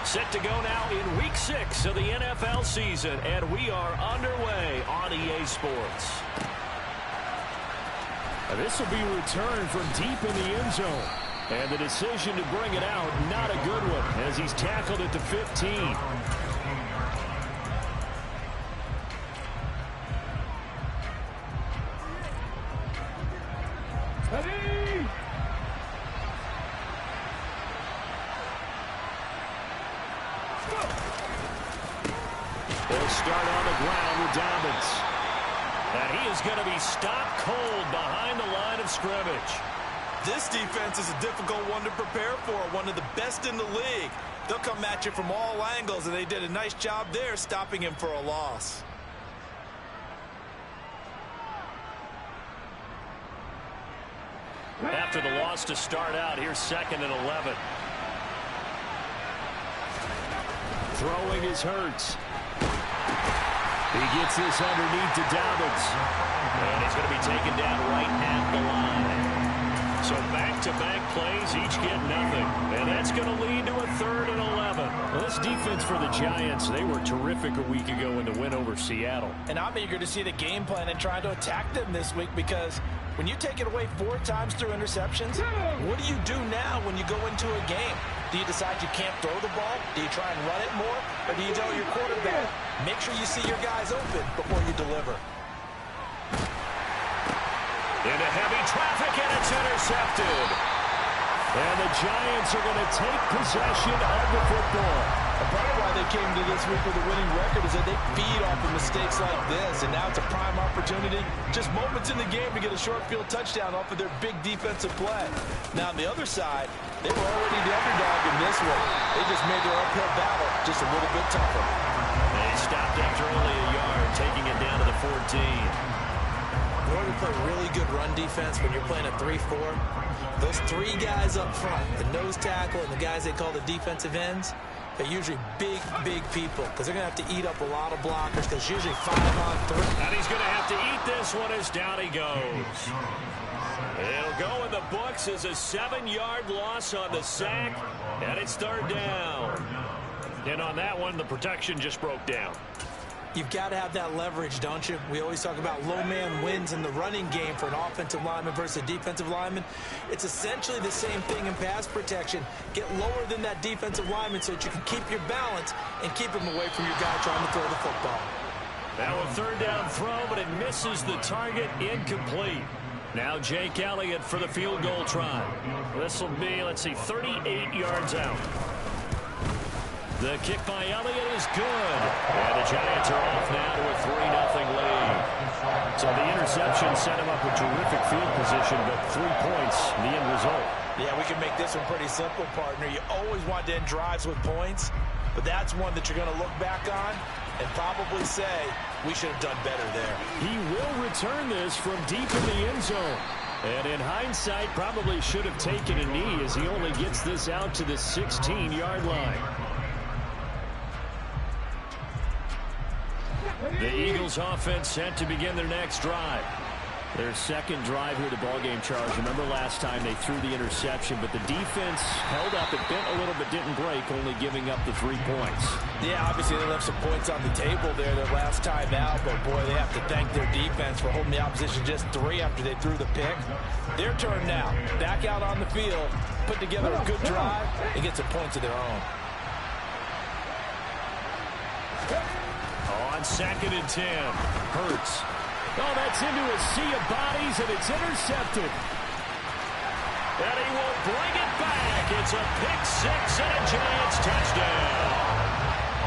Set to go now in Week 6 of the NFL season, and we are underway on EA Sports. This will be returned from deep in the end zone. And the decision to bring it out, not a good one, as he's tackled at the 15. They'll start on the ground with Dobbins. And he is going to be stopped cold behind the line of scrimmage. This defense is a difficult one to prepare for, one of the best in the league. They'll come at you from all angles, and they did a nice job there stopping him for a loss. After the loss to start out, here's 2nd and 11. Throwing is Hurts. He gets this underneath to Dobbins. And he's going to be taken down right at the line. So back-to-back plays, each get nothing. And that's going to lead to a 3rd and 11. Well, this defense for the Giants, they were terrific a week ago in the win over Seattle. And I'm eager to see the game plan and try to attack them this week, because when you take it away 4 times through interceptions, what do you do now when you go into a game? Do you decide you can't throw the ball? Do you try and run it more? Or do you tell your quarterback, make sure you see your guys open before you deliver? Into heavy traffic, and it's intercepted. And the Giants are going to take possession of the football. A part of why they came to this week with a winning record is that they feed off of mistakes like this, and now it's a prime opportunity, just moments in the game, to get a short field touchdown off of their big defensive play. Now, on the other side, they were already the underdog in this one. They just made their uphill battle just a little bit tougher. They stopped after only a yard, taking it down to the 14. In order to play really good run defense when you're playing a 3-4, those 3 guys up front, the nose tackle and the guys they call the defensive ends, they're usually big people, because they're going to have to eat up a lot of blockers, because usually 5 on 3. And he's going to have to eat this one as down he goes. It'll go in the books as a 7-yard loss on the sack, and it's 3rd down. And on that one, the protection just broke down. You've got to have that leverage, don't you? We always talk about low man wins in the running game for an offensive lineman versus a defensive lineman. It's essentially the same thing in pass protection. Get lower than that defensive lineman so that you can keep your balance and keep him away from your guy trying to throw the football. Now a 3rd down throw, but it misses the target, incomplete. Now Jake Elliott for the field goal try. This will be, 38 yards out. The kick by Elliott is good. And the Giants are off now to a 3-0 lead. So the interception set him up with terrific field position, but 3 points, the end result. Yeah, we can make this one pretty simple, partner. You always want to end drives with points, but that's one that you're going to look back on and probably say, we should have done better there. He will return this from deep in the end zone. And in hindsight, probably should have taken a knee, as he only gets this out to the 16-yard line. The Eagles offense set to begin their next drive. Their 2nd drive here to ballgame, Charles. Remember last time they threw the interception, but the defense held up. It bent a little but didn't break, only giving up the 3 points. Yeah, obviously they left some points on the table there their last time out, but boy, they have to thank their defense for holding the opposition just 3 after they threw the pick. Their turn now. Back out on the field, put together a good drive, and get some points of their own. On 2nd and 10, Hurts. Oh, that's into a sea of bodies, and it's intercepted. And he will bring it back. It's a pick-6 and a Giants touchdown.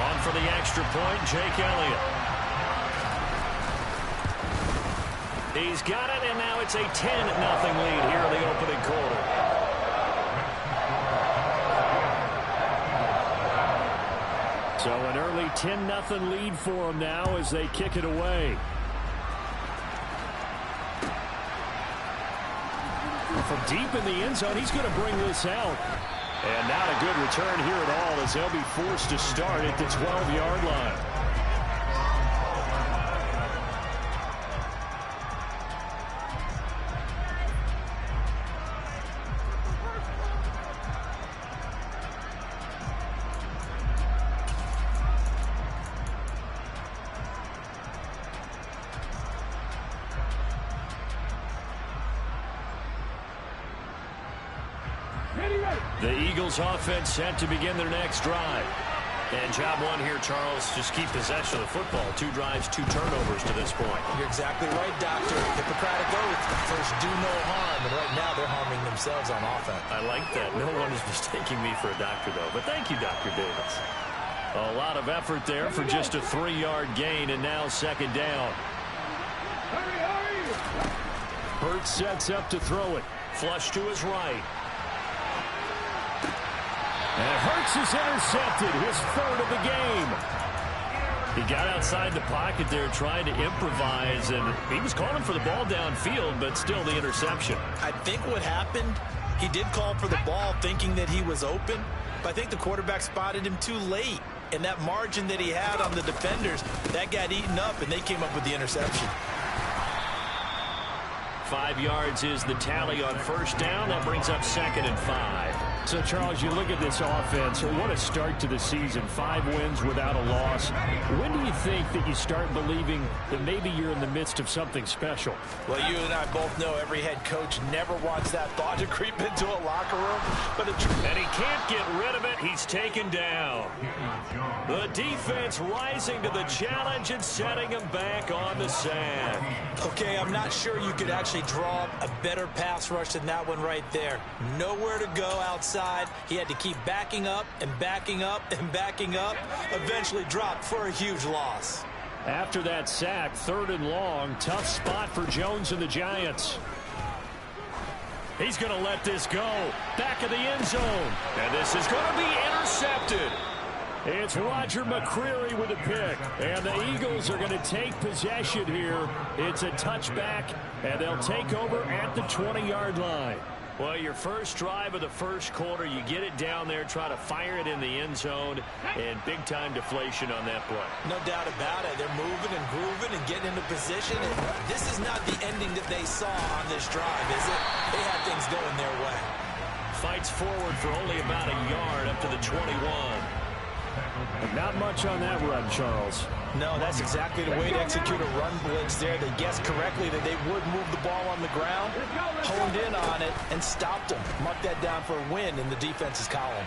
On for the extra point, Jake Elliott. He's got it, and now it's a 10-0 lead here in the opening quarter. So an early 10-0 lead for them now as they kick it away. From deep in the end zone, he's going to bring this out. And not a good return here at all, as they'll be forced to start at the 12-yard line. The Eagles offense set to begin their next drive. And job one here, Charles, just keep possession of the football. 2 drives, 2 turnovers to this point. You're exactly right, Doctor. Hippocratic oath. First, do no harm. And right now, they're harming themselves on offense. I like that. No one is mistaking me for a doctor, though. But thank you, Dr. Davis. A lot of effort there for just a 3-yard gain, and now second down. Hurts sets up to throw it. Flush to his right. And Hurts is intercepted, his 3rd of the game. He got outside the pocket there trying to improvise, and he was calling for the ball downfield, but still the interception. I think what happened, he did call for the ball thinking that he was open, but I think the quarterback spotted him too late. And that margin that he had on the defenders, that got eaten up, and they came up with the interception. 5 yards is the tally on first down. That brings up 2nd and 5. So, Charles, you look at this offense, what a start to the season. 5 wins without a loss. When do you think that you start believing that maybe you're in the midst of something special? Well, you and I both know every head coach never wants that thought to creep into a locker room. And he can't get rid of it. He's taken down. The defense rising to the challenge and setting him back on the sand. Okay, I'm not sure you could actually draw up a better pass rush than that one right there. Nowhere to go outside. He had to keep backing up and backing up and backing up. Eventually dropped for a huge loss. After that sack, 3rd and long. Tough spot for Jones and the Giants. He's going to let this go. Back of the end zone. And this is going to be intercepted. It's Roger McCreary with a pick. And the Eagles are going to take possession here. It's a touchback, and they'll take over at the 20-yard line. Well, your first drive of the first quarter, you get it down there, try to fire it in the end zone, and big-time deflation on that play. No doubt about it. They're moving and grooving and getting into position. And this is not the ending that they saw on this drive, is it? They had things going their way. Fights forward for only about a yard up to the 21. Not much on that run, Charles. No, that's exactly the way to execute a run blitz there. They guessed correctly that they would move the ball on the ground, honed in on it, and stopped them. Mark that down for a win in the defense's column.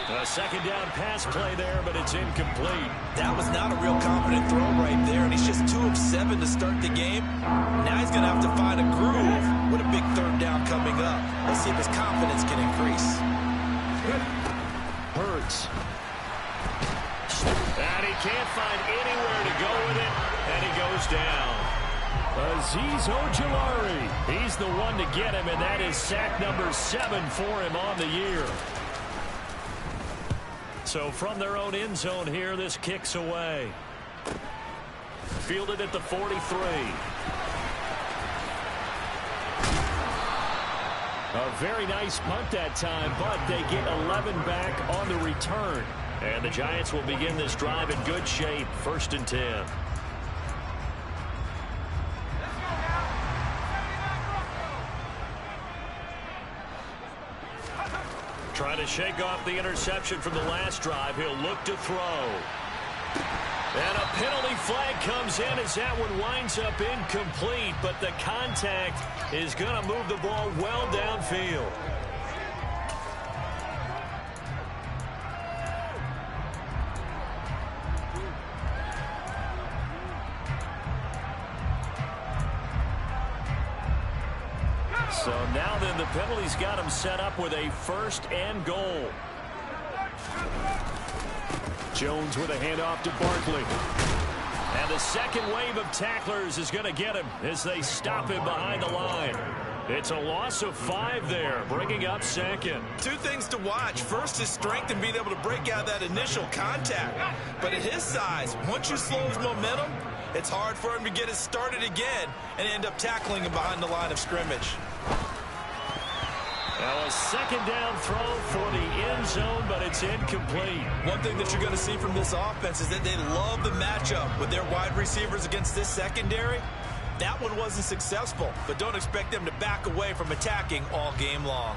A second down pass play there, but it's incomplete. That was not a real confident throw right there, and he's just 2 of 7 to start the game. Now he's going to have to find a groove with a big 3rd down coming up. Let's see if his confidence can increase. Hurts. And he can't find anywhere to go with it, and he goes down. Azeez Ojulari. He's the one to get him, and that is sack number 7 for him on the year. So from their own end zone here, this kicks away. Fielded at the 43. A very nice punt that time, but they get 11 back on the return. And the Giants will begin this drive in good shape, 1st and 10. Trying to shake off the interception from the last drive. He'll look to throw. And a penalty flag comes in as that one winds up incomplete, but the contact is going to move the ball well downfield. So now then the penalty's got him set up with a 1st and goal. Jones with a handoff to Barkley. And the second wave of tacklers is going to get him as they stop him behind the line. It's a loss of 5 there, bringing up 2nd. 2 things to watch. First, his strength and being able to break out that initial contact. But at his size, once you slow his momentum, it's hard for him to get it started again and end up tackling him behind the line of scrimmage. Now a second down throw for the end zone, but it's incomplete. One thing that you're going to see from this offense is that they love the matchup with their wide receivers against this secondary. That one wasn't successful, but don't expect them to back away from attacking all game long.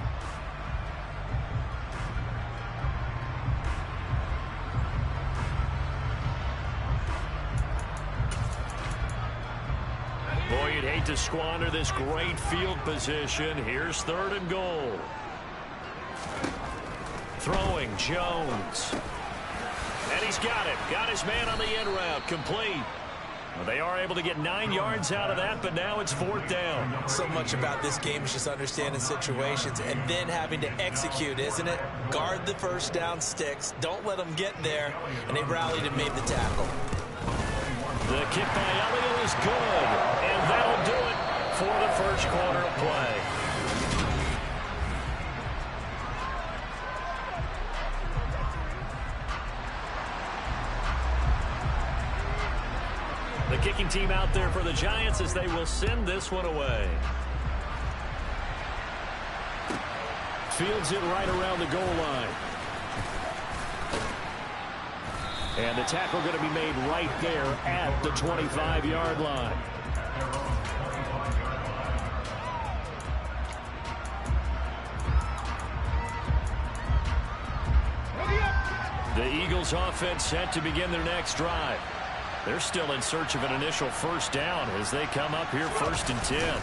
Boy, you'd hate hate to squander this great field position. Here's 3rd and goal. Throwing Jones. And he's got it. Got his man on the end route. Complete. Well, they are able to get 9 yards out of that, but now it's 4th down. So much about this game is just understanding situations and then having to execute, isn't it? Guard the first down sticks. Don't let them get there. And they rallied and made the tackle. The kick by Elliott is good. And that'll do it for the first quarter of play. The kicking team out there for the Giants as they will send this one away. Fields it right around the goal line. And the tackle going to be made right there at the 25-yard line. The Eagles offense set to begin their next drive. They're still in search of an initial first down as they come up here 1st and 10.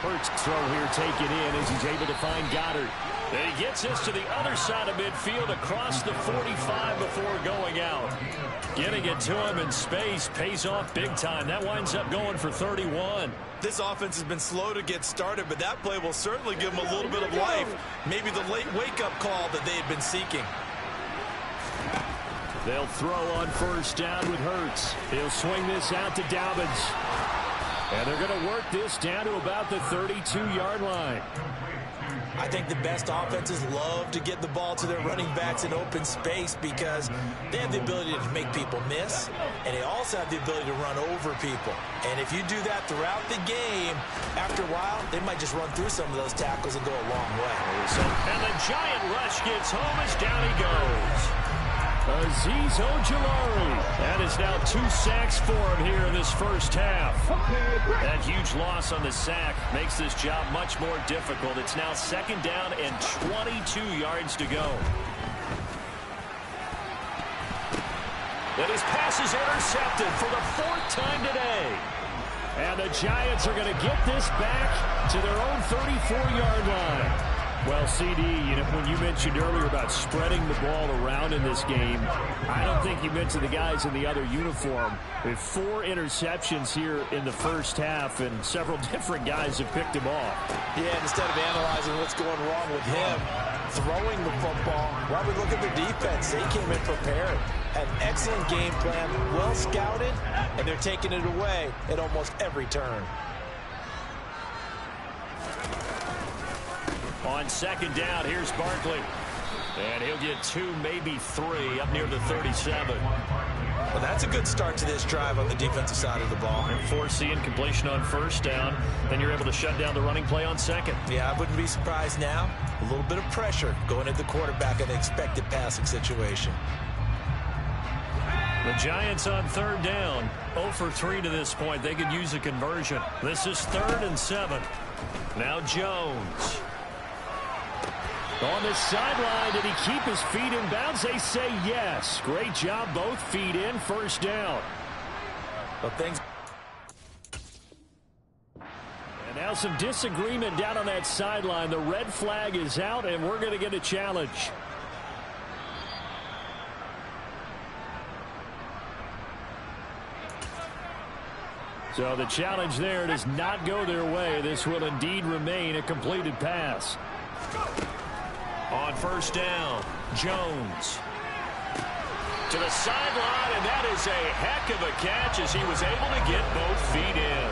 Hurts throw here taken in as he's able to find Goddard. And he gets this to the other side of midfield across the 45 before going out. Getting it to him in space pays off big time. That winds up going for 31. This offense has been slow to get started, but that play will certainly give them a little bit of life. Maybe the late wake-up call that they had been seeking. They'll throw on first down with Hurts. He'll swing this out to Dobbins. And they're going to work this down to about the 32-yard line. I think the best offenses love to get the ball to their running backs in open space because they have the ability to make people miss, and they also have the ability to run over people. And if you do that throughout the game, after a while, they might just run through some of those tackles and go a long way. And the Giant rush gets home as down he goes. Azeez Ojulari. That is now 2 sacks for him here in this first half. That huge loss on the sack makes this job much more difficult. It's now 2nd down and 22 yards to go. And his pass is intercepted for the 4th time today. And the Giants are going to get this back to their own 34-yard line. Well, CD, when you mentioned earlier about spreading the ball around in this game, I don't think you mentioned the guys in the other uniform. With 4 interceptions here in the first half, and several different guys have picked him off. Yeah, instead of analyzing what's going wrong with him throwing the football, why we look at the defense? They came in prepared, had an excellent game plan, well scouted, and they're taking it away at almost every turn. On 2nd down, here's Barkley. And he'll get 2, maybe 3, up near the 37. Well, that's a good start to this drive on the defensive side of the ball. And forcing completion on first down. Then you're able to shut down the running play on 2nd. Yeah, I wouldn't be surprised now. A little bit of pressure going at the quarterback in an expected passing situation. The Giants on 3rd down. 0 for 3 to this point. They could use a conversion. This is 3rd and 7. Now Jones. On the sideline, did he keep his feet in bounds? They say yes. Great job, both feet in, first down. Well, things. And now some disagreement down on that sideline. The red flag is out, and we're going to get a challenge. So the challenge there does not go their way. This will indeed remain a completed pass. On first down, Jones. To the sideline, and that is a heck of a catch as he was able to get both feet in.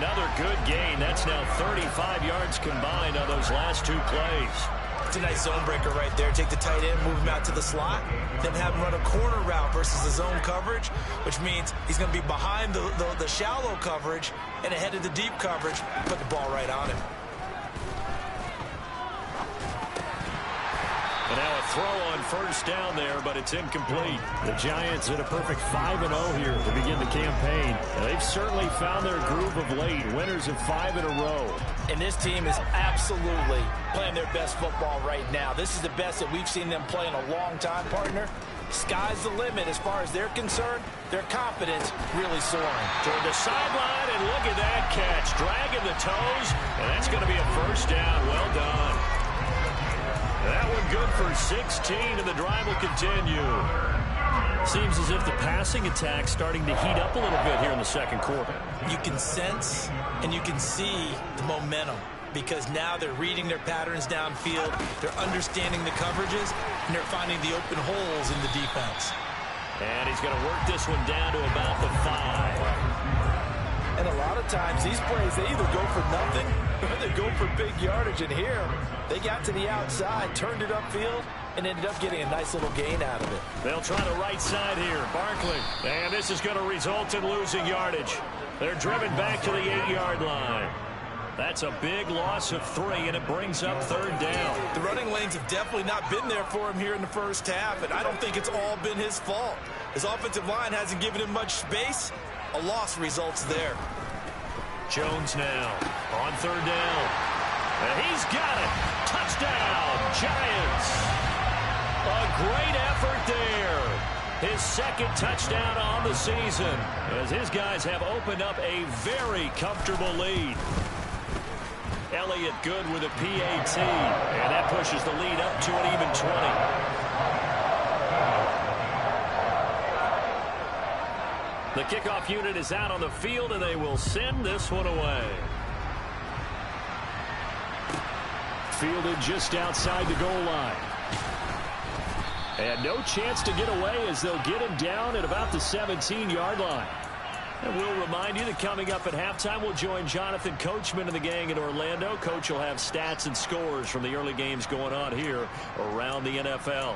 Another good gain. That's now 35 yards combined on those last 2 plays. It's a nice zone breaker right there. Take the tight end, move him out to the slot, then have him run a corner route versus the zone coverage, which means he's going to be behind the shallow coverage and ahead of the deep coverage. Put the ball right on him. And now a throw on first down there, but it's incomplete. The Giants at a perfect 5-0 here to begin the campaign. And they've certainly found their groove of late. Winners of 5 in a row. And this team is absolutely playing their best football right now. This is the best that we've seen them play in a long time, partner. Sky's the limit as far as they're concerned. Their confidence really soaring. Toward the sideline, and look at that catch. Dragging the toes, and that's going to be a first down. Well done. That one good for 16, and the drive will continue. Seems as if the passing attack's starting to heat up a little bit here in the second quarter. You can sense and you can see the momentum because now they're reading their patterns downfield, they're understanding the coverages, and they're finding the open holes in the defense. And he's going to work this one down to about the 5. And a lot of times these plays, they either go for nothing or they go for big yardage. And here, they got to the outside, turned it upfield, and ended up getting a nice little gain out of it. They'll try the right side here. Barkley. And this is going to result in losing yardage. They're driven back to the 8-yard line. That's a big loss of 3, and it brings up third down. The running lanes have definitely not been there for him here in the first half, and I don't think it's all been his fault. His offensive line hasn't given him much space. A loss results there. Jones now on third down. And he's got it. Touchdown, Giants. A great effort there. His second touchdown on the season as his guys have opened up a very comfortable lead. Elliott good with a PAT, and that pushes the lead up to an even 20. The kickoff unit is out on the field, and they will send this one away. Fielded just outside the goal line. And no chance to get away as they'll get him down at about the 17-yard line. And we'll remind you that coming up at halftime, we'll join Jonathan Coachman and the gang in Orlando. Coach will have stats and scores from the early games going on here around the NFL.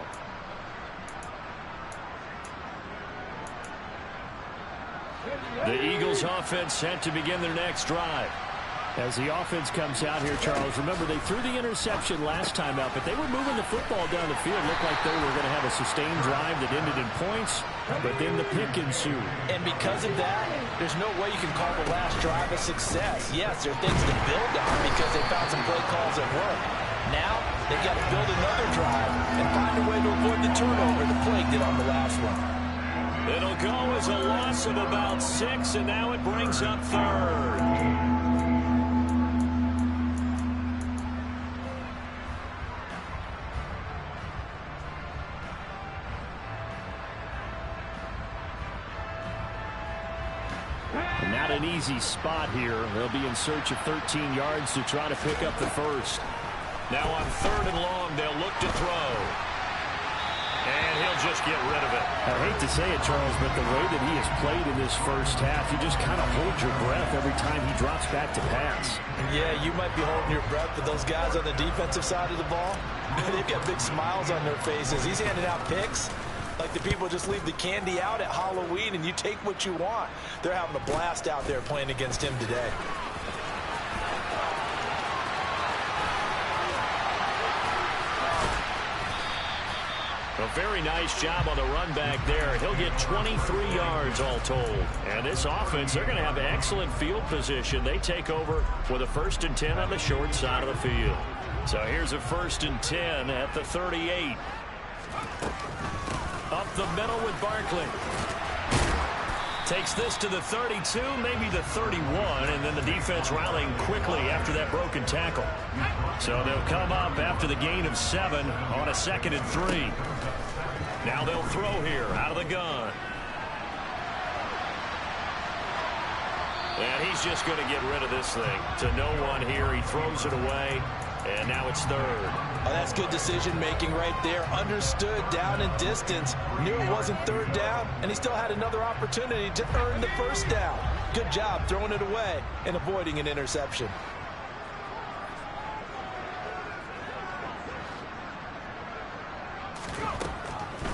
The Eagles offense set to begin their next drive. As the offense comes out here, Charles, remember they threw the interception last time out, but they were moving the football down the field. Looked like they were going to have a sustained drive that ended in points, but then the pick ensued. And because of that, there's no way you can call the last drive a success. Yes, there are things to build on because they found some play calls that work. Now, they've got to build another drive and find a way to avoid the turnover that plagued it on the last one. It'll go as a loss of about 6, and now it brings up third. Not an easy spot here. They'll be in search of 13 yards to try to pick up the first. Now on third and long, they'll look to throw. And he'll just get rid of it. I hate to say it, Charles, but the way that he has played in this first half, you just kind of hold your breath every time he drops back to pass. Yeah, you might be holding your breath, but those guys on the defensive side of the ball, they've got big smiles on their faces. He's handing out picks like the people just leave the candy out at Halloween and you take what you want. They're having a blast out there playing against him today. A very nice job on the run back there. He'll get 23 yards all told. And this offense, they're going to have excellent field position. They take over with a 1st and 10 on the short side of the field. So here's a 1st and 10 at the 38. Up the middle with Barkley. Takes this to the 32, maybe the 31, and then the defense rallying quickly after that broken tackle. So they'll come up after the gain of 7 on a 2nd and 3. Now they'll throw here out of the gun. And he's just going to get rid of this thing. To no one here. He throws it away, and now it's third. Oh, that's good decision-making right there. Understood down and distance. Knew it wasn't third down, and he still had another opportunity to earn the first down. Good job throwing it away and avoiding an interception.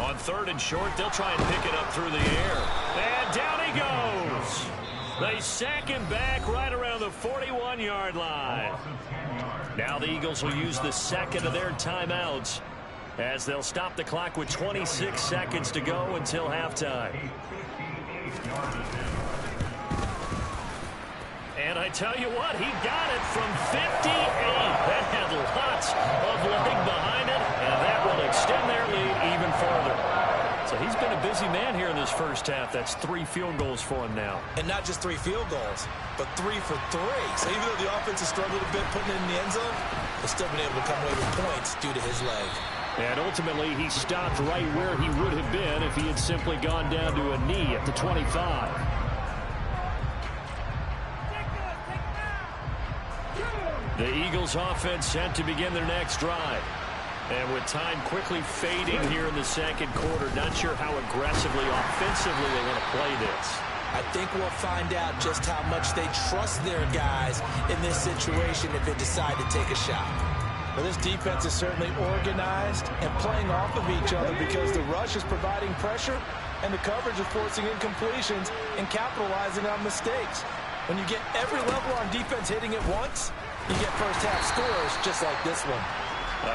On 3rd and short, they'll try and pick it up through the air. And down he goes. They sack him back right around the 41-yard line. Now the Eagles will use the second of their timeouts as they'll stop the clock with 26 seconds to go until halftime. And I tell you what, he got it from 58. That had lots of leg behind it, and that will extend their lead even further. So So he's been a busy man here in this first half. That's 3 field goals for him now. And not just 3 field goals, but 3 for 3. So even though the offense has struggled a bit putting it in the end zone, they've still been able to come away with points due to his leg. And ultimately, he stopped right where he would have been if he had simply gone down to a knee at the 25. The Eagles offense set to begin their next drive. And with time quickly fading here in the second quarter, not sure how aggressively, offensively they want to play this. I think we'll find out just how much they trust their guys in this situation if they decide to take a shot. Well, this defense is certainly organized and playing off of each other because the rush is providing pressure and the coverage is forcing incompletions and capitalizing on mistakes. When you get every level on defense hitting at once, you get first-half scores just like this one.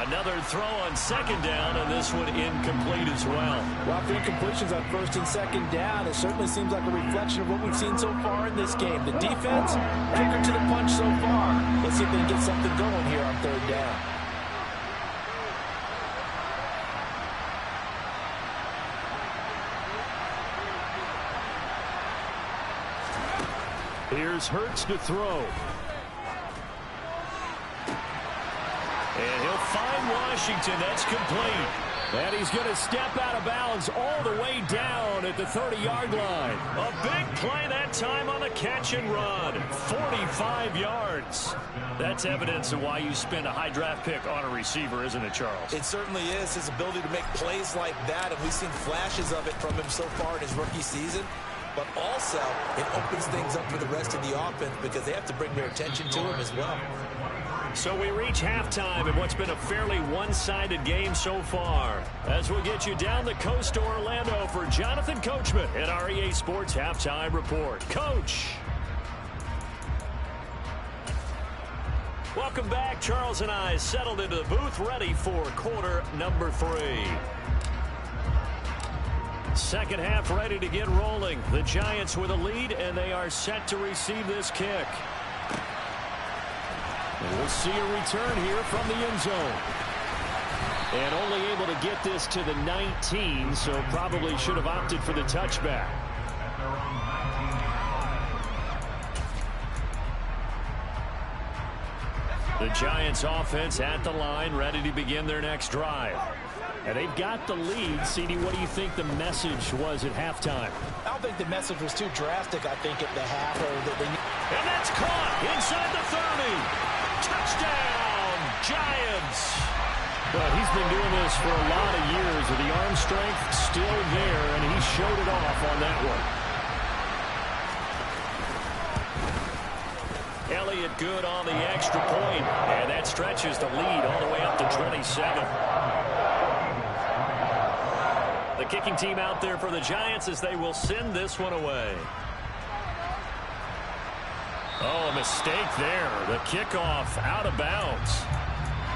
Another throw on second down, and this one incomplete as well. Well, after incompletions on first and second down, it certainly seems like a reflection of what we've seen so far in this game. The defense, quicker to the punch so far. Let's see if they can get something going here on third down. Here's Hurts to throw. And he'll find Washington. That's complete. And he's going to step out of bounds all the way down at the 30-yard line. A big play that time on the catch and run. 45 yards. That's evidence of why you spend a high draft pick on a receiver, isn't it, Charles? It certainly is. His ability to make plays like that, and we've seen flashes of it from him so far in his rookie season. But also, it opens things up for the rest of the offense because they have to bring their attention to him as well. So we reach halftime in what's been a fairly one-sided game so far. As we'll get you down the coast to Orlando for Jonathan Coachman at our EA Sports Halftime Report. Coach. Welcome back. Charles and I settled into the booth ready for quarter number 3. Second half ready to get rolling. The Giants with a lead, and they are set to receive this kick. And we'll see a return here from the end zone. And only able to get this to the 19, so probably should have opted for the touchback. The Giants offense at the line, ready to begin their next drive. And they've got the lead. CD, what do you think the message was at halftime? I don't think the message was too drastic, I think, at the half. And that's caught inside the 30. Touchdown, Giants. Well, he's been doing this for a lot of years with the arm strength still there, and he showed it off on that one. Elliott good on the extra point, and that stretches the lead all the way up to 27. The kicking team out there for the Giants as they will send this one away. Oh, a mistake there. The kickoff out of bounds.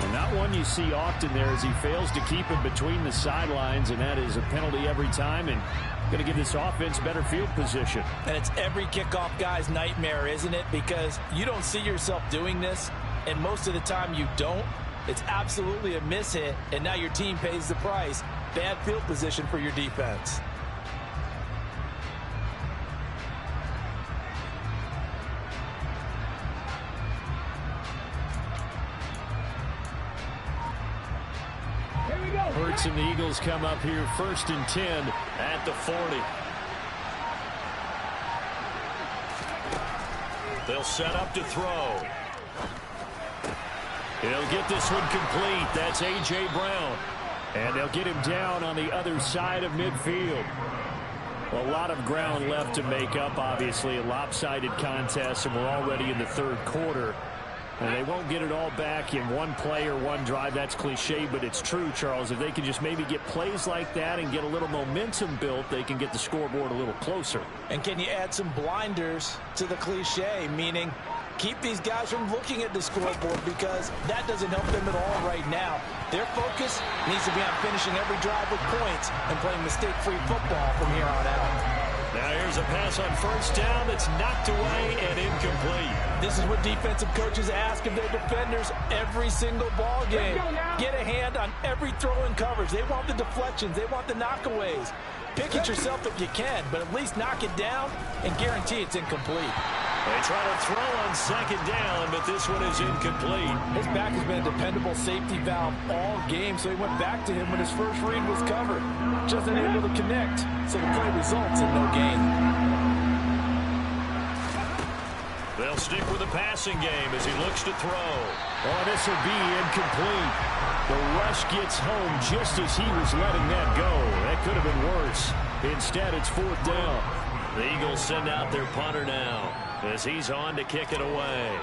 And not one you see often there as he fails to keep it between the sidelines, and that is a penalty every time and going to give this offense better field position. And it's every kickoff guy's nightmare, isn't it? Because you don't see yourself doing this, and most of the time you don't. It's absolutely a mishit, and now your team pays the price. Bad field position for your defense. Hurts and the Eagles come up here 1st and 10 at the 40. They'll set up to throw. He'll get this one complete. That's A.J. Brown. And they'll get him down on the other side of midfield. A lot of ground left to make up, obviously. A lopsided contest, and we're already in the third quarter. And they won't get it all back in one play or one drive. That's cliche, but it's true, Charles. If they can just maybe get plays like that and get a little momentum built, they can get the scoreboard a little closer. And can you add some blinders to the cliche, meaning keep these guys from looking at the scoreboard, because that doesn't help them at all right now. Their focus needs to be on finishing every drive with points and playing mistake-free football from here on out. Now here's a pass on first down that's knocked away and incomplete. This is what defensive coaches ask of their defenders every single ball game. Get a hand on every throw in coverage. They want the deflections. They want the knockaways. Pick it yourself if you can, but at least knock it down and guarantee it's incomplete. They try to throw on second down, but this one is incomplete. His back has been a dependable safety valve all game, so he went back to him when his first read was covered. Just unable to connect, so the play results in no gain. They'll stick with the passing game as he looks to throw. Oh, this will be incomplete. The rush gets home just as he was letting that go. That could have been worse. Instead, it's fourth down. The Eagles send out their punter now as he's on to kick it away.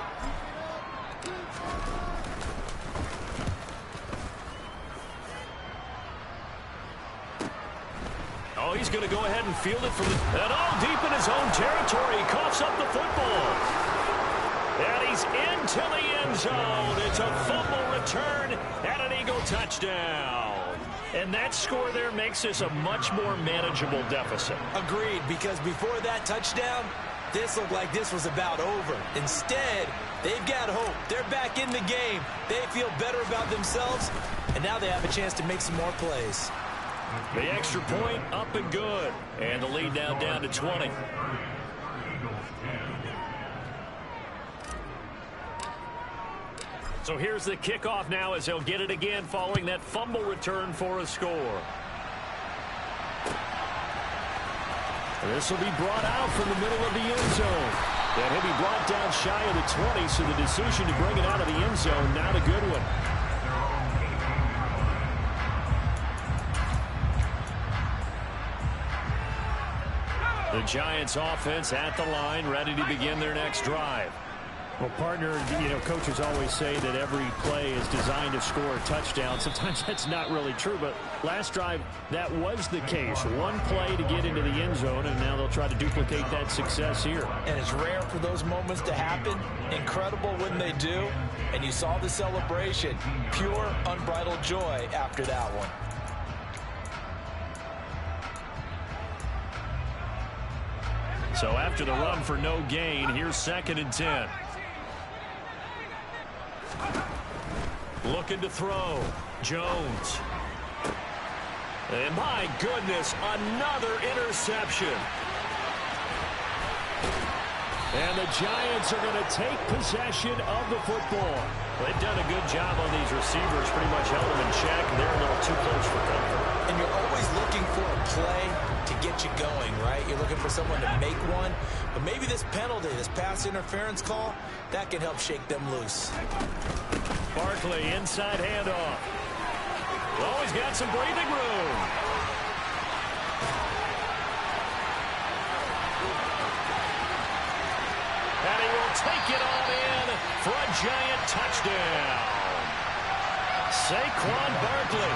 Oh, he's going to go ahead and field it from the... And all deep in his own territory. He coughs up the football. And he's into the end zone. It's a fumble return and an Eagle touchdown. And that score there makes this a much more manageable deficit. Agreed, because before that touchdown, this looked like this was about over. Instead, they've got hope. They're back in the game. They feel better about themselves, and now they have a chance to make some more plays. The extra point up and good. And the lead now down to 20. So here's the kickoff now as he'll get it again following that fumble return for a score. This will be brought out from the middle of the end zone. And he'll be brought down shy of the 20, so the decision to bring it out of the end zone, not a good one. The Giants offense at the line, ready to begin their next drive. Well, partner, coaches always say that every play is designed to score a touchdown. Sometimes that's not really true, but last drive, that was the case. One play to get into the end zone, and now they'll try to duplicate that success here. And it's rare for those moments to happen. Incredible when they do. And you saw the celebration. Pure, unbridled joy after that one. So after the run for no gain, here's 2nd and 10. Looking to throw. Jones. And my goodness, another interception. And the Giants are going to take possession of the football. They've done a good job on these receivers, pretty much held them in check. They're a little too close for comfort. And you're always looking for a play to get you going, right? You're looking for someone to make one. But maybe this penalty, this pass interference call, that can help shake them loose. Barkley, inside handoff. Oh, he's got some breathing room. And he will take it on in for a Giant touchdown. Saquon Barkley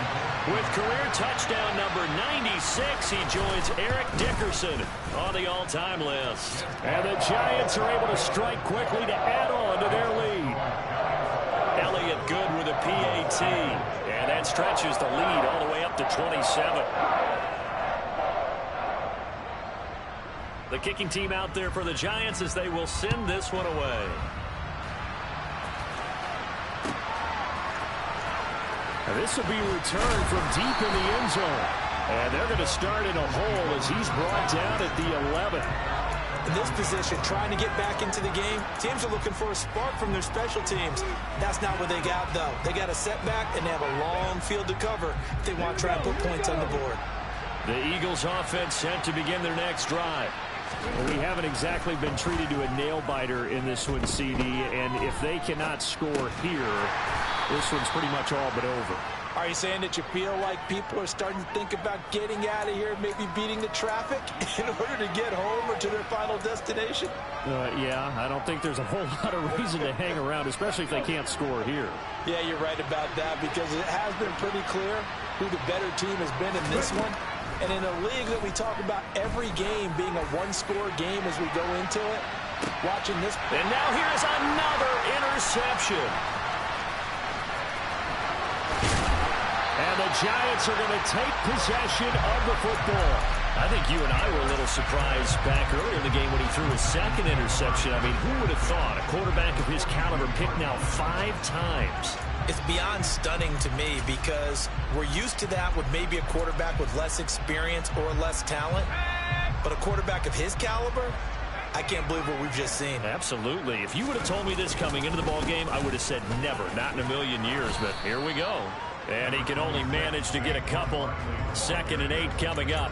with career touchdown number 96. He joins Eric Dickerson on the all-time list. And the Giants are able to strike quickly to add on to their lead. Elliott good with a PAT. And that stretches the lead all the way up to 27. The kicking team out there for the Giants as they will send this one away. And this will be returned from deep in the end zone. And they're going to start in a hole as he's brought down at the 11. In this position, trying to get back into the game, teams are looking for a spark from their special teams. That's not what they got, though. They got a setback, and they have a long field to cover if they want to try and put points on the board. The Eagles offense set to begin their next drive. Well, we haven't exactly been treated to a nail-biter in this one, CD, and if they cannot score here, this one's pretty much all but over. Are you saying that you feel like people are starting to think about getting out of here, maybe beating the traffic in order to get home or to their final destination? Yeah, I don't think there's a whole lot of reason to hang around, especially if they can't score here. Yeah, you're right about that, because it has been pretty clear who the better team has been in this one. And in a league that we talk about every game being a one-score game as we go into it, watching this. And now here's another interception. And the Giants are going to take possession of the football. I think you and I were a little surprised back earlier in the game when he threw his second interception. I mean, who would have thought a quarterback of his caliber picked now 5 times? It's beyond stunning to me because we're used to that with maybe a quarterback with less experience or less talent. But a quarterback of his caliber, I can't believe what we've just seen. Absolutely. If you would have told me this coming into the ball game, I would have said never, not in a million years. But here we go. And he can only manage to get a couple. 2nd and 8 coming up.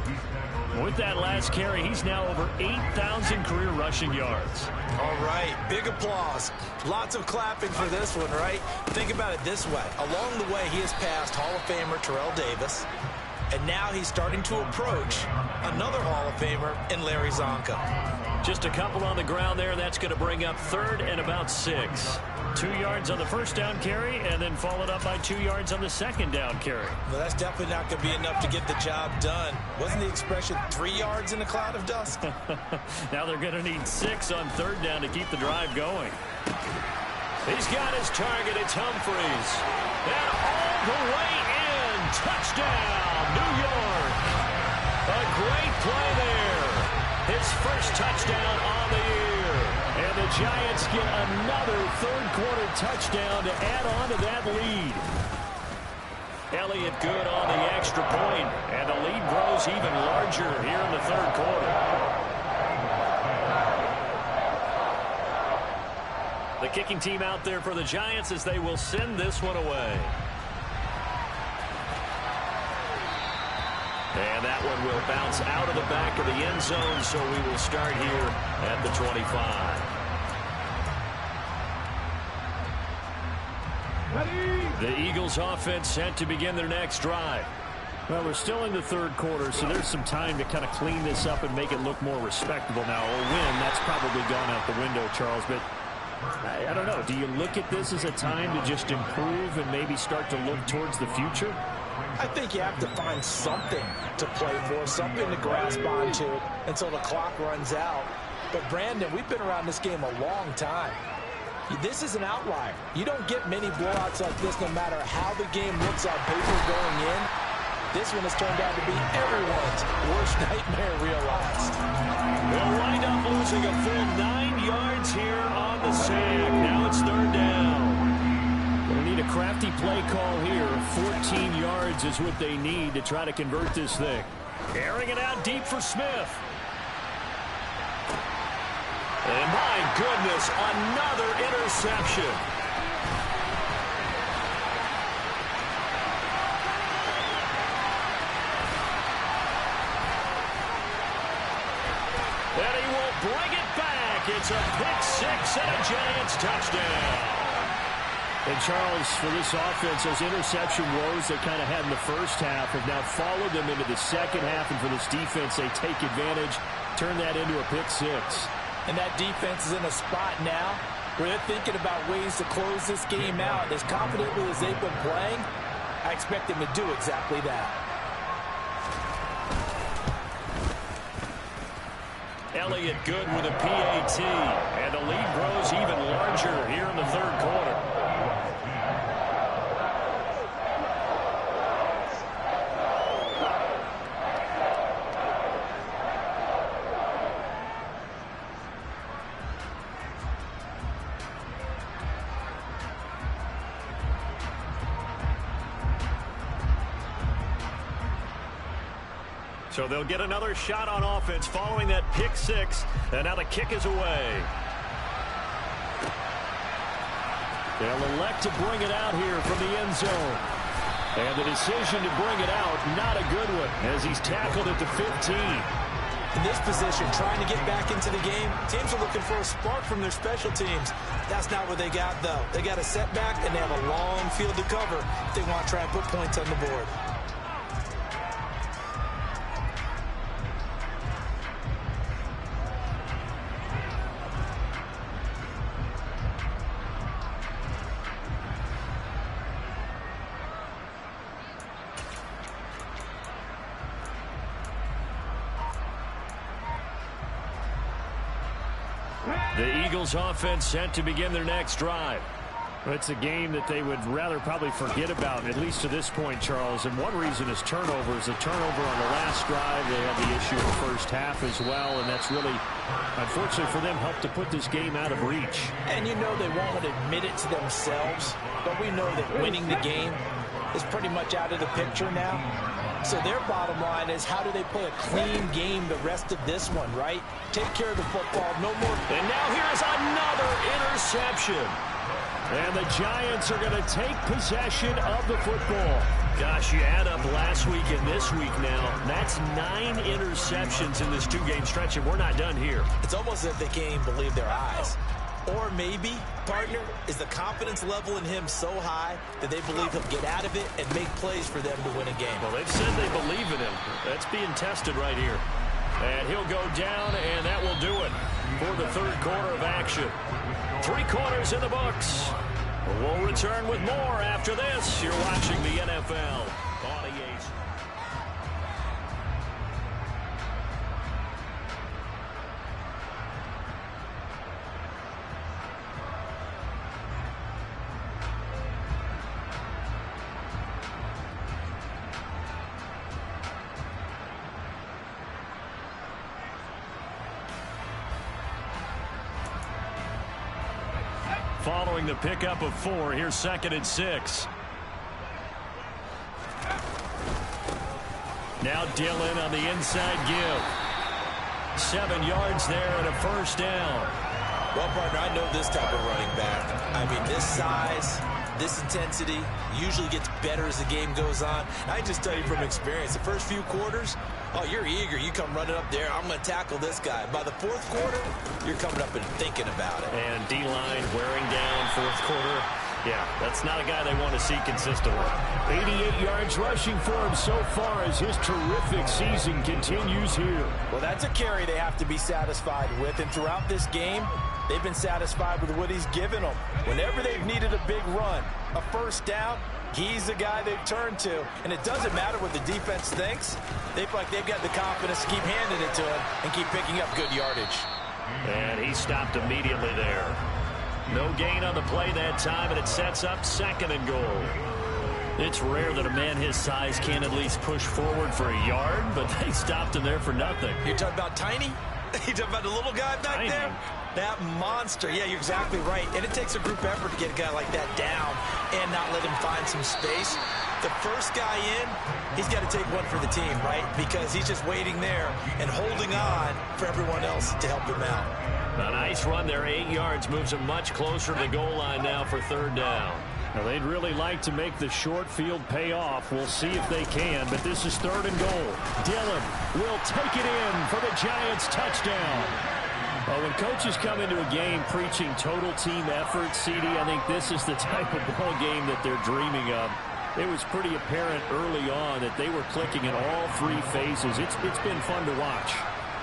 With that last carry, he's now over 8,000 career rushing yards. All right, big applause. Lots of clapping for this one, right? Think about it this way. Along the way, he has passed Hall of Famer Terrell Davis, and now he's starting to approach another Hall of Famer in Larry Zonka. Just a couple on the ground there. That's going to bring up 3rd and about 6. 2 yards on the first down carry, and then followed up by 2 yards on the second down carry. Well, that's definitely not going to be enough to get the job done. Wasn't the expression 3 yards in a cloud of dust? Now they're going to need 6 on 3rd down to keep the drive going. He's got his target. It's Humphreys. And all the way in. Touchdown, New York. A great play there. His first touchdown on the year. And the Giants get another 3rd quarter touchdown to add on to that lead. Elliott good on the extra point, and the lead grows even larger here in the 3rd quarter. The kicking team out there for the Giants as they will send this one away. And that one will bounce out of the back of the end zone, so we will start here at the 25. The Eagles offense set to begin their next drive. Well, we're still in the 3rd quarter, so there's some time to kind of clean this up and make it look more respectable now. A win, that's probably gone out the window, Charles, but I don't know. Do you look at this as a time to just improve and maybe start to look towards the future? I think you have to find something to play for, something to grasp onto until the clock runs out. But, Brandon, we've been around this game a long time. This is an outlier. You don't get many blowouts like this no matter how the game looks on paper going in. This one has turned out to be everyone's worst nightmare realized. They'll wind up losing a full 9 yards here on the sack. Now it's 3rd down. Going to need a crafty play call here. 14 yards is what they need to try to convert this thing. Airing it out deep for Smith. And my goodness, another interception. And he will bring it back. It's a pick-6 and a Giants touchdown. And, Charles, for this offense, those interception woes they kind of had in the first half have now followed them into the second half. And for this defense, they take advantage, turn that into a pick-6. And that defense is in a spot now where they're thinking about ways to close this game out. As confidently as they've been playing, I expect them to do exactly that. Elliott good with a PAT. And the lead grows even larger here in the 3rd quarter. So they'll get another shot on offense following that pick-6. And now the kick is away. They'll elect to bring it out here from the end zone. And the decision to bring it out, not a good one, as he's tackled at the 15. In this position, trying to get back into the game, teams are looking for a spark from their special teams. That's not what they got, though. They got a setback, and they have a long field to cover if they want to try and put points on the board. The Eagles offense set to begin their next drive. It's a game that they would rather probably forget about, at least to this point, Charles. And one reason is turnovers. The turnover on the last drive, they had the issue in the first half as well, and that's really, unfortunately for them, helped to put this game out of reach. And you know they won't admit it to themselves, but we know that winning the game is pretty much out of the picture now. So their bottom line is, how do they play a clean game the rest of this one, right? Take care of the football, no more. And now here's another interception. And the Giants are going to take possession of the football. Gosh, you add up last week and this week now. That's 9 interceptions in this 2-game stretch, and we're not done here. It's almost as if they can't even believe their eyes. Or maybe, partner, is the confidence level in him so high that they believe he'll get out of it and make plays for them to win a game. Well, they've said they believe in him. That's being tested right here. And he'll go down, and that will do it for the third quarter of action. 3 quarters in the books. We'll return with more after this. You're watching the NFL on EA. Following the pickup of 4, here's 2nd and 6. Now Dillon on the inside give. 7 yards there and a first down. Well, partner, I know this type of running back. I mean, this size, this intensity usually gets better as the game goes on. I just tell you from experience, the first few quarters, oh, you're eager. You come running up there. I'm going to tackle this guy. By the 4th quarter, you're coming up and thinking about it. And D-line wearing down 4th quarter. Yeah, that's not a guy they want to see consistently. 88 yards rushing for him so far as his terrific season continues here. Well, that's a carry they have to be satisfied with. And throughout this game, they've been satisfied with what he's given them. Whenever they've needed a big run, a first down, he's the guy they've turned to. And it doesn't matter what the defense thinks. They feel like they've got the confidence to keep handing it to him and keep picking up good yardage. And he stopped immediately there. No gain on the play that time, and it sets up 2nd and goal. It's rare that a man his size can at least push forward for a yard, but they stopped him there for nothing. You're talking about tiny? You're talking about the little guy back Tiny. there? That monster. Yeah, you're exactly right. And it takes a group effort to get a guy like that down and not let him find some space. The first guy in, he's got to take one for the team, right? Because he's just waiting there and holding on for everyone else to help him out. A nice run there, 8 yards, moves him much closer to the goal line now for 3rd down. Now, they'd really like to make the short field pay off. We'll see if they can, but this is 3rd and goal. Dillon will take it in for the Giants touchdown. Well, when coaches come into a game preaching total team effort, CD, I think this is the type of ball game that they're dreaming of. It was pretty apparent early on that they were clicking in all 3 phases. It's been fun to watch.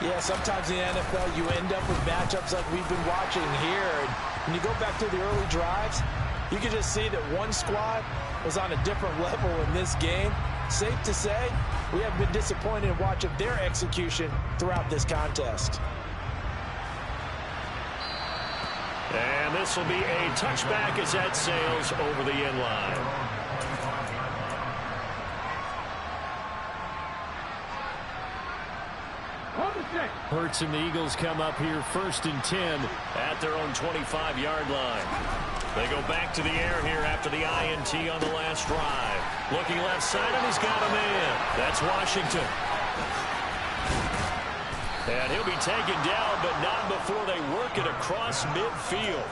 Yeah, sometimes in the NFL you end up with matchups like we've been watching here. And when you go back to the early drives, you can just see that one squad was on a different level in this game. Safe to say, we haven't been disappointed in watching their execution throughout this contest. And this will be a touchback as that sails over the end line. Hurts and the Eagles come up here 1st and 10 at their own 25-yard line. They go back to the air here after the INT on the last drive. Looking left side, and he's got a man. That's Washington. And he'll be taken down, but not before they work it across midfield.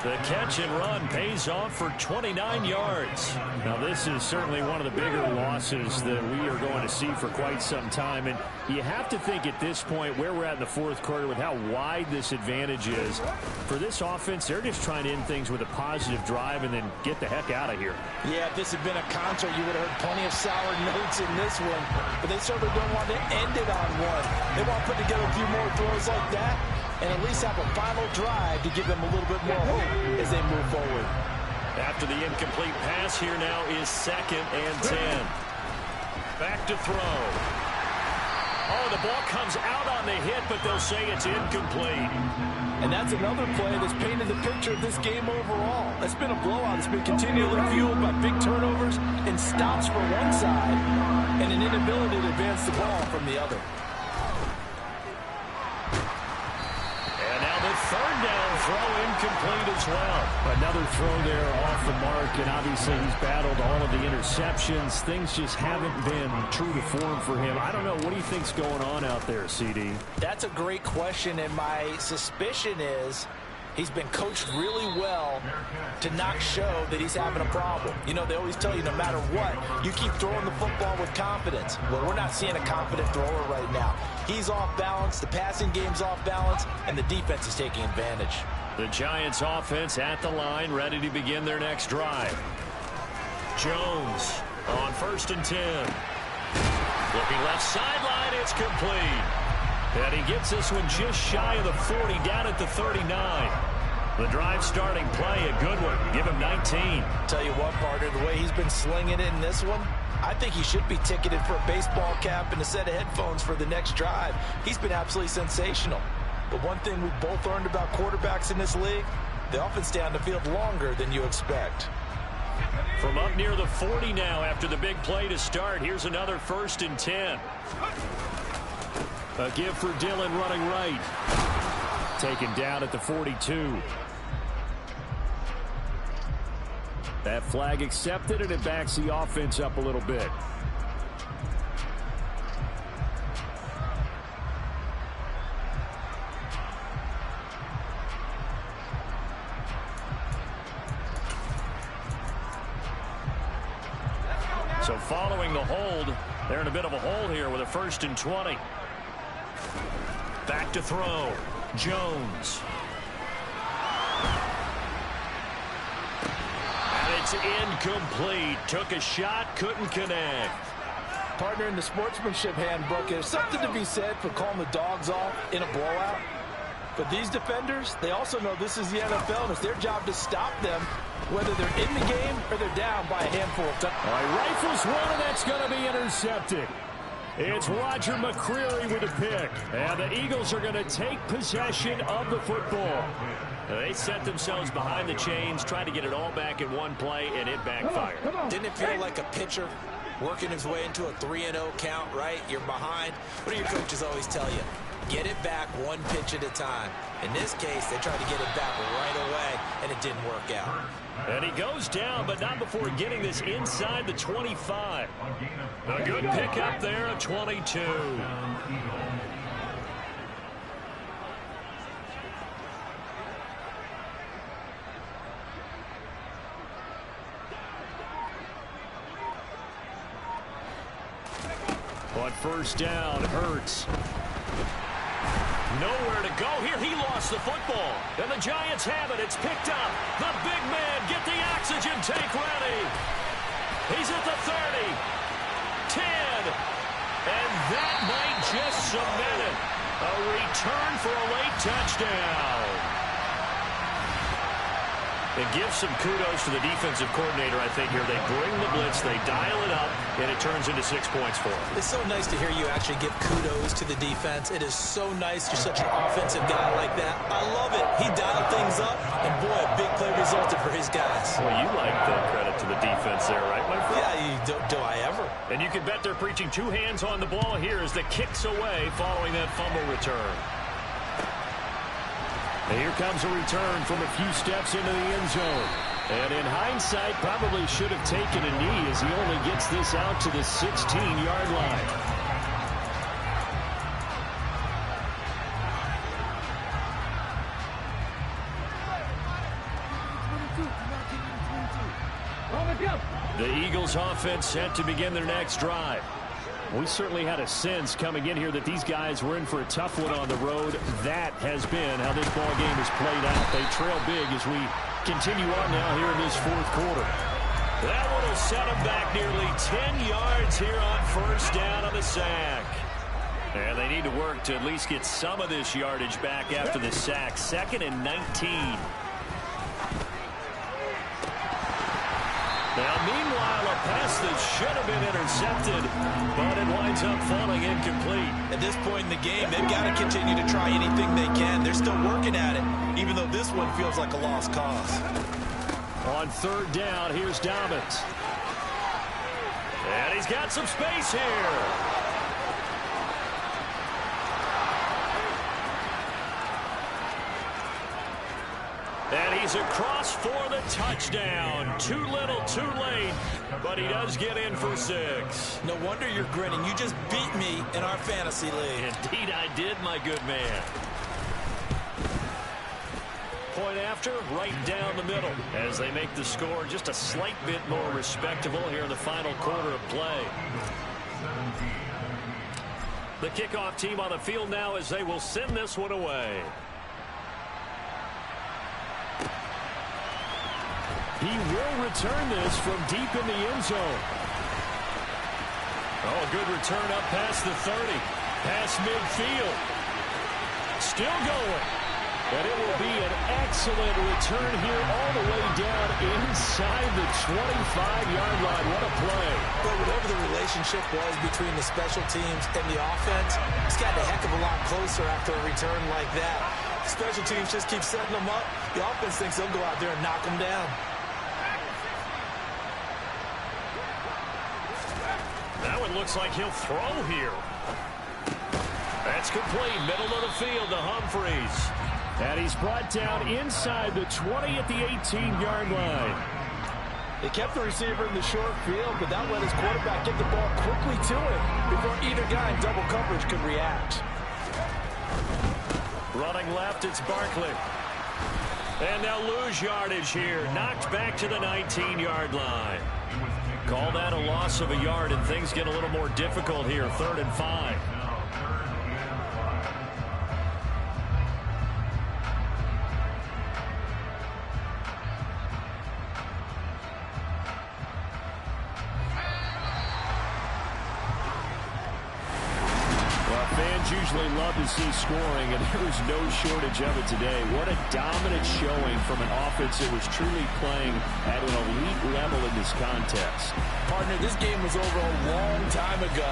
The catch and run pays off for 29 yards. Now, this is certainly one of the bigger losses that we are going to see for quite some time. And you have to think at this point where we're at in the 4th quarter with how wide this advantage is. For this offense, they're just trying to end things with a positive drive and then get the heck out of here. Yeah, if this had been a concert, you would have heard plenty of sour notes in this one. But they certainly don't want to end it on one. They want to put together a few more throws like that and at least have a final drive to give them a little bit more hope as they move forward. After the incomplete pass, here now is 2nd and 10. Back to throw. Oh, the ball comes out on the hit, but they'll say it's incomplete. And that's another play that's painted the picture of this game overall. It's been a blowout. It's been continually fueled by big turnovers and stops for one side and an inability to advance the ball from the other. And now the third down throw incomplete as well. Another throw there off the mark, and obviously he's battled all of the interceptions. Things just haven't been true to form for him. I don't know. What do you think's going on out there, CD? That's a great question, and my suspicion is he's been coached really well to not show that he's having a problem. You know, they always tell you no matter what, you keep throwing the football with confidence. Well, we're not seeing a confident thrower right now. He's off balance, the passing game's off balance, and the defense is taking advantage. The Giants offense at the line, ready to begin their next drive. Jones on 1st and 10. Looking left sideline, it's complete. And he gets this one just shy of the 40, down at the 39. The drive starting play, a good one. Give him 19. Tell you what, partner, the way he's been slinging it in this one, I think he should be ticketed for a baseball cap and a set of headphones for the next drive. He's been absolutely sensational. But one thing we've both learned about quarterbacks in this league, they often stay on the field longer than you expect. From up near the 40 now after the big play to start, here's another 1st and 10. A give for Dillon running right. Taken down at the 42. That flag accepted, and it backs the offense up a little bit. So following the hold, they're in a bit of a hole here with a 1st and 20. Back to throw. Jones. And it's incomplete. Took a shot, couldn't connect. Partner, in the sportsmanship handbook, there's something to be said for calling the dogs off in a blowout. But these defenders, they also know this is the NFL, and it's their job to stop them, whether they're in the game or they're down by a handful of times. All right, rifles one, and that's going to be intercepted. It's Roger McCreary with a pick. And the Eagles are going to take possession of the football. They set themselves behind the chains, trying to get it all back in one play, and it backfired. Didn't it feel like a pitcher working his way into a 3-0 count, right? You're behind. What do your coaches always tell you? Get it back one pitch at a time. In this case, they tried to get it back right away, and it didn't work out. And he goes down, but not before getting this inside the 25. A good pickup there at 22. On 1st down, Hurts. Nowhere to go here. He lost the football. And the Giants have it. It's picked up. The big man, get the oxygen tank ready. He's at the 30. 10. And that might just cement it. A return for a late touchdown. It gives some kudos to the defensive coordinator, I think, here. They bring the blitz, they dial it up, and it turns into 6 points for them. It's so nice to hear you actually give kudos to the defense. It is so nice you're such an offensive guy like that. I love it. He dialed things up, and boy, a big play resulted for his guys. Well, you like the credit to the defense there, right, my friend? Yeah, do I ever? And you can bet they're preaching 2 hands on the ball here as the kick's away following that fumble return. And here comes a return from a few steps into the end zone. And in hindsight, probably should have taken a knee as he only gets this out to the 16-yard line. The Eagles offense set to begin their next drive. We certainly had a sense coming in here that these guys were in for a tough one on the road. That has been how this ball game has played out. They trail big as we continue on now here in this 4th quarter. That one will set them back nearly 10 yards here on 1st down on the sack. And they need to work to at least get some of this yardage back after the sack. 2nd and 19. Now, meanwhile, a pass that should have been intercepted, but it winds up falling incomplete. At this point in the game, they've got to continue to try anything they can. They're still working at it, even though this one feels like a lost cause. On third down, here's Dobbins. And he's got some space here. And he's across for the touchdown. Too little, too late, but he does get in for 6. No wonder you're grinning. You just beat me in our fantasy league. Indeed I did, my good man. Point after, right down the middle, as they make the score just a slight bit more respectable here in the final quarter of play. The kickoff team on the field now as they will send this one away. He will return this from deep in the end zone. Oh, a good return up past the 30. Past midfield. Still going. And it will be an excellent return here all the way down inside the 25-yard line. What a play. But whatever the relationship was between the special teams and the offense, it's gotten a heck of a lot closer after a return like that. Special teams just keep setting them up. The offense thinks they'll go out there and knock them down. That one looks like he'll throw here. That's complete. Middle of the field to Humphreys. And he's brought down inside the 20 at the 18-yard line. They kept the receiver in the short field, but that let his quarterback get the ball quickly to him before either guy in double coverage could react. Running left, it's Barkley. And they'll lose yardage here. Knocked back to the 19-yard line. Call that a loss of a yard, and things get a little more difficult here. 3rd and 5. Fans usually love to see scoring, and there's no shortage of it today. What a dominant showing from an offense that was truly playing at an elite level in this contest. Partner, this game was over a long time ago,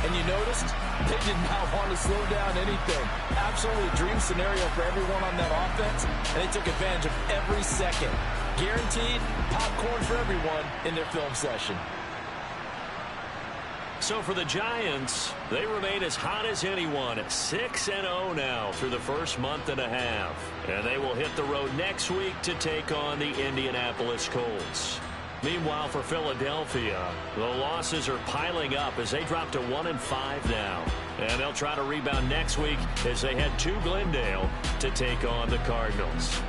and you noticed they did not want to slow down anything. Absolutely a dream scenario for everyone on that offense, and they took advantage of every second. Guaranteed popcorn for everyone in their film session. So for the Giants, they remain as hot as anyone at 6-0 now through the first month and a half. And they will hit the road next week to take on the Indianapolis Colts. Meanwhile, for Philadelphia, the losses are piling up as they drop to 1-5 now. And they'll try to rebound next week as they head to Glendale to take on the Cardinals.